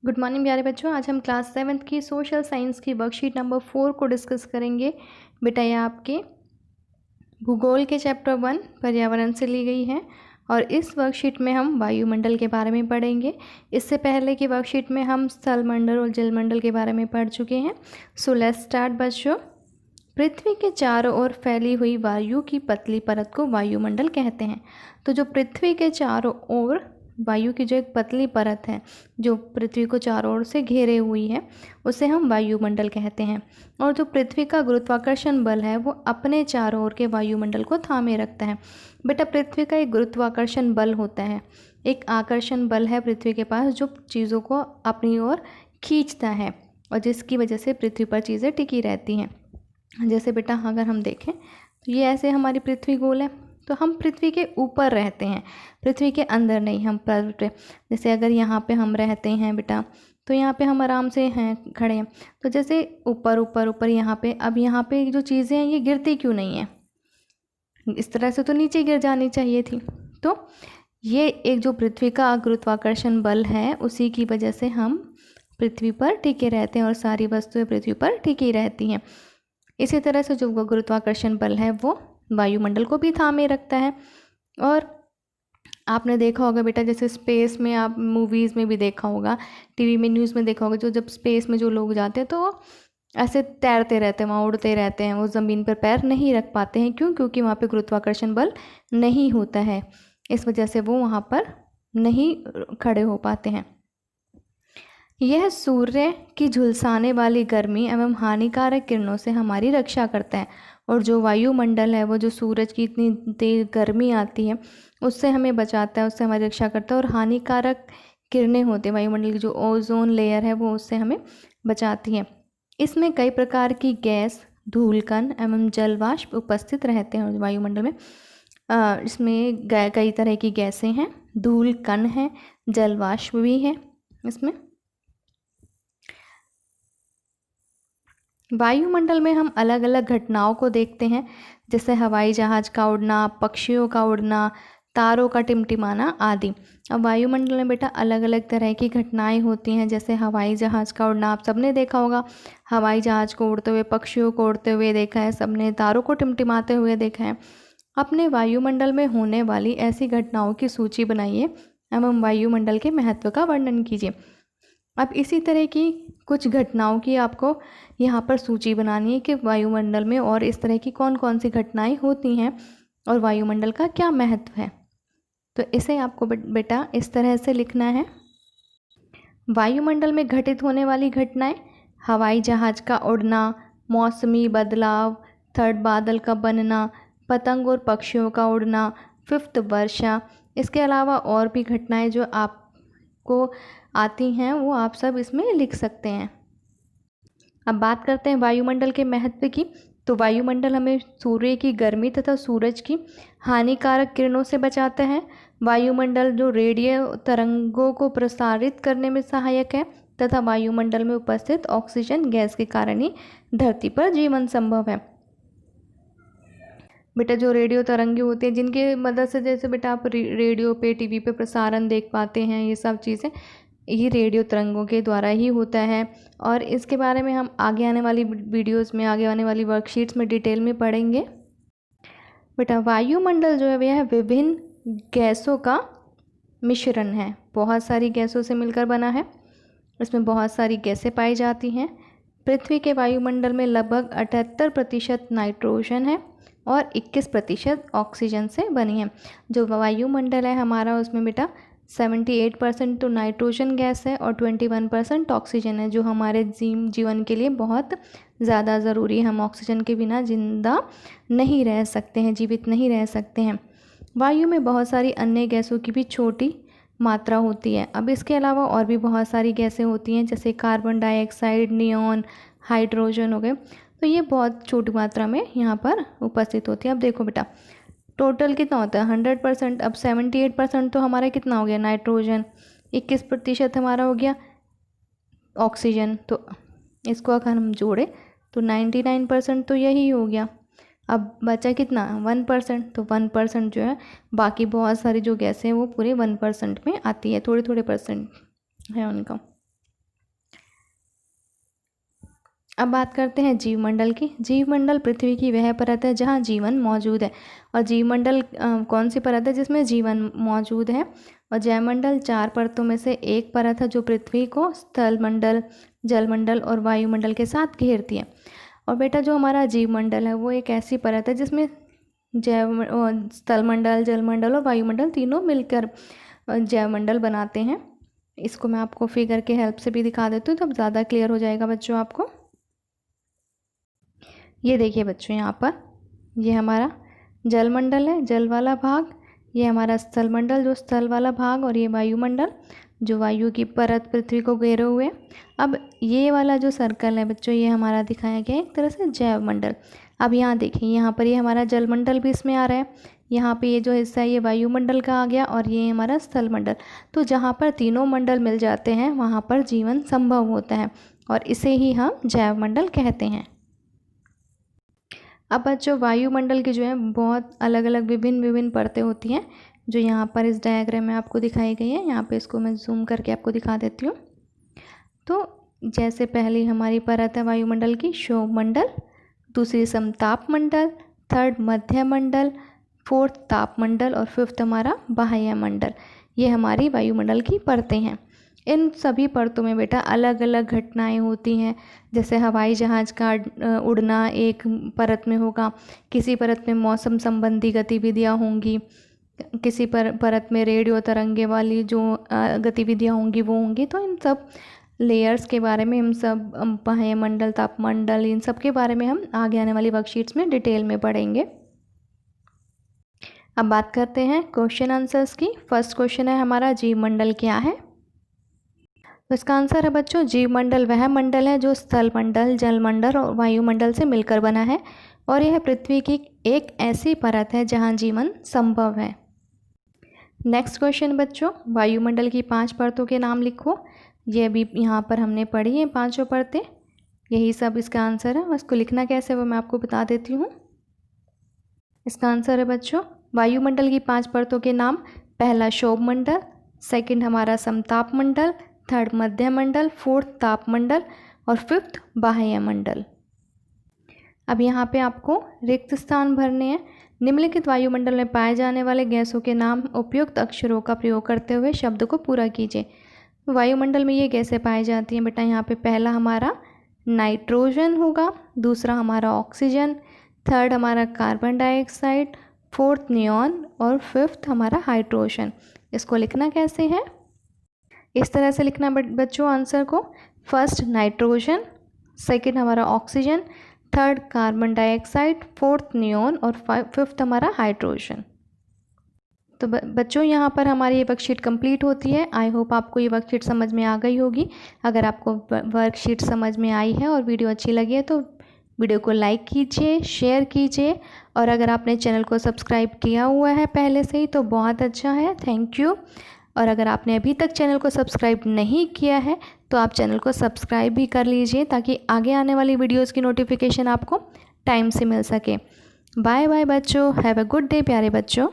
Good morning प्यारे बच्चों। आज हम क्लास 7th की सोशल साइंस की वर्कशीट नंबर 4 को डिस्कस करेंगे। बेटा ये आपके भूगोल के चैप्टर 1 पर्यावरण से ली गई है और इस वर्कशीट में हम वायुमंडल के बारे में पढ़ेंगे। इससे पहले की वर्कशीट में हम स्थलमंडल और जलमंडल के बारे में पढ़ चुके हैं। सो लेट्स स्टार्ट बच्चों। पृथ्वी के चारों ओर फैली हुई वायु की पतली परत को वायुमंडल कहते हैं। तो जो पृथ्वी के चारों ओर वायु की जो एक पतली परत है जो पृथ्वी को चारों ओर से घेरे हुई है उसे हम वायुमंडल कहते हैं। और जो पृथ्वी का गुरुत्वाकर्षण बल है वो अपने चारों ओर के वायुमंडल को थामे रखता है। बेटा पृथ्वी का एक गुरुत्वाकर्षण बल होता है, एक आकर्षण बल है पृथ्वी के पास जो चीज़ों को अपनी ओर खींचता है और जिसकी वजह से पृथ्वी पर चीज़ें टिकी रहती हैं। जैसे बेटा अगर हम देखें तो ये ऐसे हमारी पृथ्वी गोल है, तो हम पृथ्वी के ऊपर रहते हैं, पृथ्वी के अंदर नहीं। हम पृथ्वी जैसे अगर यहाँ पे हम रहते हैं बेटा तो यहाँ पे हम आराम से हैं खड़े हैं, तो जैसे ऊपर ऊपर ऊपर यहाँ पे, अब यहाँ पे जो चीज़ें हैं ये गिरती क्यों नहीं है? इस तरह से तो नीचे गिर जानी चाहिए थी। तो ये एक जो पृथ्वी का गुरुत्वाकर्षण बल है उसी की वजह से हम पृथ्वी पर टिके रहते हैं और सारी वस्तुएं पृथ्वी पर टिकी रहती हैं। इसी तरह से जो गुरुत्वाकर्षण बल है वो वायुमंडल को भी थामे रखता है। और आपने देखा होगा बेटा जैसे स्पेस में, आप मूवीज़ में भी देखा होगा, टीवी में, न्यूज़ में देखा होगा, जो जब स्पेस में जो लोग जाते हैं तो वो ऐसे तैरते रहते हैं, वहाँ उड़ते रहते हैं, वो ज़मीन पर पैर नहीं रख पाते हैं। क्यों? क्योंकि वहाँ पे गुरुत्वाकर्षण बल नहीं होता है, इस वजह से वो वहाँ पर नहीं खड़े हो पाते हैं। यह सूर्य की झुलसाने वाली गर्मी एवं हानिकारक किरणों से हमारी रक्षा करता है। और जो वायुमंडल है वो जो सूरज की इतनी तेज गर्मी आती है उससे हमें बचाता है, उससे हमारी रक्षा करता है। और हानिकारक किरणें होती हैं वायुमंडल की, जो ओजोन लेयर है वो उससे हमें बचाती है। इसमें कई प्रकार की गैस, धूलकण एवं जलवाष्प उपस्थित रहते हैं वायुमंडल में। इसमें कई तरह की गैसें हैं, धूलकण हैं, जलवाष्प भी है। इसमें वायुमंडल में हम अलग अलग घटनाओं को देखते हैं, जैसे हवाई जहाज़ का उड़ना, पक्षियों का उड़ना, तारों का टिमटिमाना आदि। अब वायुमंडल में बेटा अलग अलग तरह की घटनाएं होती हैं, जैसे हवाई जहाज़ का उड़ना आप सबने देखा होगा, हवाई जहाज़ को उड़ते हुए, पक्षियों को उड़ते हुए देखा है सबने, तारों को टिमटिमाते हुए देखा है। अपने वायुमंडल में होने वाली ऐसी घटनाओं की सूची बनाइए एवं वायुमंडल के महत्व का वर्णन कीजिए। अब इसी तरह की कुछ घटनाओं की आपको यहाँ पर सूची बनानी है कि वायुमंडल में और इस तरह की कौन कौन सी घटनाएं होती हैं और वायुमंडल का क्या महत्व है। तो इसे आपको बेटा इस तरह से लिखना है। वायुमंडल में घटित होने वाली घटनाएं: हवाई जहाज़ का उड़ना, मौसमी बदलाव, थर्ड बादल का बनना, पतंग और पक्षियों का उड़ना, फिफ्थ वर्षा। इसके अलावा और भी घटनाएं जो आपको आती हैं वो आप सब इसमें लिख सकते हैं। अब बात करते हैं वायुमंडल के महत्व की। तो वायुमंडल हमें सूर्य की गर्मी तथा सूरज की हानिकारक किरणों से बचाता है। वायुमंडल जो रेडियो तरंगों को प्रसारित करने में सहायक है तथा वायुमंडल में उपस्थित ऑक्सीजन गैस के कारण ही धरती पर जीवन संभव है। बेटा जो रेडियो तरंगे होती हैं जिनकी मदद से, जैसे बेटा आप रेडियो पे, टीवी पे प्रसारण देख पाते हैं, ये सब चीज़ें ये रेडियो तरंगों के द्वारा ही होता है। और इसके बारे में हम आगे आने वाली वीडियोस में, आगे आने वाली वर्कशीट्स में डिटेल में पढ़ेंगे। बेटा वायुमंडल जो है वह विभिन्न गैसों का मिश्रण है, बहुत सारी गैसों से मिलकर बना है। इसमें बहुत सारी गैसें पाई जाती हैं। पृथ्वी के वायुमंडल में लगभग 78% नाइट्रोजन है और 21% ऑक्सीजन से बनी है। जो वायुमंडल है हमारा उसमें बेटा 78% तो नाइट्रोजन गैस है और 21% ऑक्सीजन है, जो हमारे जीवन के लिए बहुत ज़्यादा ज़रूरी है। हम ऑक्सीजन के बिना जिंदा नहीं रह सकते हैं, जीवित नहीं रह सकते हैं। वायु में बहुत सारी अन्य गैसों की भी छोटी मात्रा होती है। अब इसके अलावा और भी बहुत सारी गैसें होती हैं, जैसे कार्बन डाइऑक्साइड, नियॉन, हाइड्रोजन हो गए, तो ये बहुत छोटी मात्रा में यहाँ पर उपस्थित होती है। अब देखो बेटा टोटल कितना होता है 100%। अब 78% तो हमारा कितना हो गया नाइट्रोजन, 21% हमारा हो गया ऑक्सीजन, तो इसको अगर हम जोड़े तो 99% तो यही हो गया। अब बचा कितना 1%, तो 1% जो है, बाकी बहुत सारी जो गैसें हैं वो पूरे 1% में आती है, थोड़े थोड़े परसेंट है उनका। अब बात करते हैं जीवमंडल की। जीवमंडल पृथ्वी की वह परत है जहाँ जीवन मौजूद है। और जीवमंडल कौन सी परत है जिसमें जीवन मौजूद है। और जयमंडल 4 परतों में से एक परत है जो पृथ्वी को स्थलमंडल, जलमंडल और वायुमंडल के साथ घेरती है। और बेटा जो हमारा जीवमंडल है वो एक ऐसी परत है जिसमें स्थलमंडल, जलमंडल और वायुमंडल तीनों मिलकर जैवमंडल बनाते हैं। इसको मैं आपको फिगर के हेल्प से भी दिखा देती हूँ, तब ज़्यादा क्लियर हो जाएगा बच्चों आपको। ये देखिए बच्चों, यहाँ पर ये हमारा जलमंडल है, जल वाला भाग। ये हमारा स्थलमंडल, जो स्थल वाला भाग। और ये वायुमंडल, जो वायु की परत पृथ्वी को घेरे हुए। अब ये वाला जो सर्कल है बच्चों, ये हमारा दिखाया गया है एक तरह से जैवमंडल। अब यहाँ देखिए, यहाँ पर ये हमारा जलमंडल भी इसमें आ रहा है। यहाँ पे ये जो हिस्सा है ये वायुमंडल का आ गया और ये हमारा स्थलमंडल। तो जहाँ पर तीनों मंडल मिल जाते हैं वहाँ पर जीवन संभव होता है और इसे ही हम जैवमंडल कहते हैं। अब बच्चों वायुमंडल की जो है बहुत अलग अलग विभिन्न परतें होती हैं, जो यहाँ पर इस डायग्राम में आपको दिखाई गई है। यहाँ पे इसको मैं जूम करके आपको दिखा देती हूँ। तो जैसे पहली हमारी परत है वायुमंडल की शोभमंडल, दूसरी समताप मंडल, थर्ड मध्य मंडल, फोर्थ तापमंडल और फिफ्थ हमारा बाह्य मंडल। ये हमारी वायुमंडल की परतें हैं। इन सभी परतों में बेटा अलग अलग घटनाएं होती हैं। जैसे हवाई जहाज़ का उड़ना एक परत में होगा, किसी परत में मौसम संबंधी गतिविधियां होंगी, किसी परत में रेडियो तरंगे वाली जो गतिविधियां होंगी वो होंगी। तो इन सब लेयर्स के बारे में हम सब बाह्य मंडल, तापमंडल, इन सब के बारे में हम आगे आने वाली वर्कशीट्स में डिटेल में पढ़ेंगे। अब बात करते हैं क्वेश्चन आंसर्स की। फर्स्ट क्वेश्चन है हमारा जीवमंडल क्या है। तो इसका आंसर है बच्चों, जीवमंडल वह मंडल है जो स्थल मंडल, जलमंडल और वायुमंडल से मिलकर बना है और यह पृथ्वी की एक ऐसी परत है जहां जीवन संभव है। नेक्स्ट क्वेश्चन बच्चों, वायुमंडल की 5 परतों के नाम लिखो। ये भी यहाँ पर हमने पढ़ी है 5 परतें, यही सब इसका आंसर है। इसको लिखना कैसे वो मैं आपको बता देती हूँ। इसका आंसर है बच्चों, वायुमंडल की 5 परतों के नाम, पहला शोभमंडल, सेकंड हमारा समताप मंडल, थर्ड मध्य मंडल, फोर्थ तापमंडल और फिफ्थ बाह्य मंडल। अब यहाँ पे आपको रिक्त स्थान भरने हैं। निम्नलिखित वायुमंडल में पाए जाने वाले गैसों के नाम उपयुक्त अक्षरों का प्रयोग करते हुए शब्द को पूरा कीजिए। वायुमंडल में ये गैसें पाई जाती हैं बेटा, यहाँ पे पहला हमारा नाइट्रोजन होगा, दूसरा हमारा ऑक्सीजन, थर्ड हमारा कार्बन डाइऑक्साइड, फोर्थ नियॉन और फिफ्थ हमारा हाइड्रोजन। इसको लिखना कैसे है, इस तरह से लिखना बच्चों आंसर को। फर्स्ट नाइट्रोजन, सेकंड हमारा oxygen, third carbon dioxide, fourth neon और फिफ्थ हमारा हाइड्रोजन। तो बच्चों यहाँ पर हमारी ये वर्कशीट कंप्लीट होती है। आई होप आपको ये वर्कशीट समझ में आ गई होगी। अगर आपको वर्कशीट समझ में आई है और वीडियो अच्छी लगी है तो वीडियो को लाइक कीजिए, शेयर कीजिए और अगर आपने चैनल को सब्सक्राइब किया हुआ है पहले से ही तो बहुत अच्छा है, थैंक यू। और अगर आपने अभी तक चैनल को सब्सक्राइब नहीं किया है तो आप चैनल को सब्सक्राइब भी कर लीजिए ताकि आगे आने वाली वीडियोस की नोटिफिकेशन आपको टाइम से मिल सके। बाय बाय बच्चों, हैव अ गुड डे प्यारे बच्चों।